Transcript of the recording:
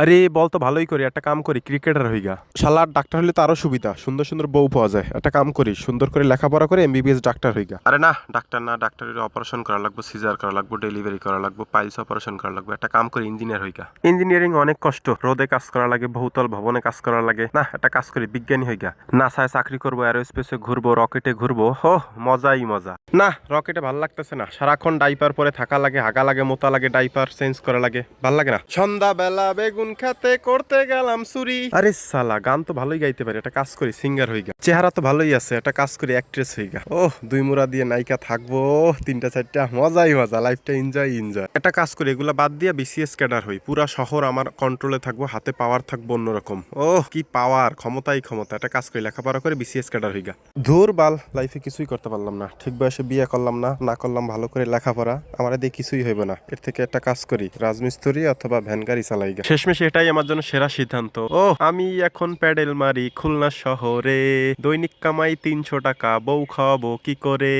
আরে বল তো ভালোই করি, একটা কাম করি, ক্রিকেটার হই গা। শালার ডাক্তার হলে তো আরো সুবিধা, সুন্দর সুন্দর বউ পাওয়া যায়। একটা কাম করি, সুন্দর করে লেখাপড়া করে এমবিবিএস ডাক্তার হই গা। আরে না, ডাক্তার না, ডাক্তারের অপারেশন করা লাগবে, সিজার করা লাগবে, ডেলিভারি করা লাগবে, পাইলস অপারেশন করা লাগবে। একটা কাম করি, ইঞ্জিনিয়ার হই গা। ইঞ্জিনিয়ারিং অনেক কষ্ট, রোদে কাজ করা লাগে, বহুতল ভবনে কাজ করা লাগে। না, একটা কাজ করি, বিজ্ঞানী হই গা। নাসায় চাকরি করবো, এরোস্পেসে ঘুরবো, রকেটে ঘুরবো। হো, মজাই মজা। না, রকেটে ভাল লাগতেছে না, সারাক্ষণ ডাইপার পরে থাকা লাগে, হাগা লাগে, মোতা লাগে, ডাইপার চেঞ্জ করা লাগে, ভাল লাগে না। সন্ধ্যাবেলা বেগুন খেতে করতে গেলাম চুরি। আরে সালা, গান তো ভালোই গাইতে পারি, একটা কাজ করি, সিঙ্গার হই গা। চেহারা তো ভালোই আছে, একটা কাজ করি, অ্যাক্ট্রেস হই গা। ওহ, দুই মুড়া দিয়ে নায়িকা থাকবো, তিনটা চারটা, মজাই মজা, লাইফটা এনজয় এনজয়। একটা কাজ করি, এগুলা বাদ দিয়ে বিসিএস ক্যাডার হই, পুরা শহর আমার কন্ট্রোলে থাকবো, হাতে পাওয়ার থাকবো অন্যরকম। ওহ, কি পাওয়ার, ক্ষমতাই ক্ষমতা। একটা কাজ করি, লেখাপড়া করে বিসিএস ক্যাডার হই গা। ধুর বাল, লাইফে কিছুই করতে পারলাম না, ঠিক বয়সে বিয়ে করলাম না, না করলাম ভালো করে লেখাপড়া, আমার দিয়ে কিছুই হইব না। এর থেকে একটা কাজ করি, রাজমিস্ত্রি অথবা ভ্যান গাড়ি চালাই গা। শেষমেশ এটাই আমার জন্য সেরা সিদ্ধান্ত। ও, আমি এখন প্যাডেল মারি খুলনা শহরে, দৈনিক কামাই 300 টাকা, বউ খাওয়াবো কি করে।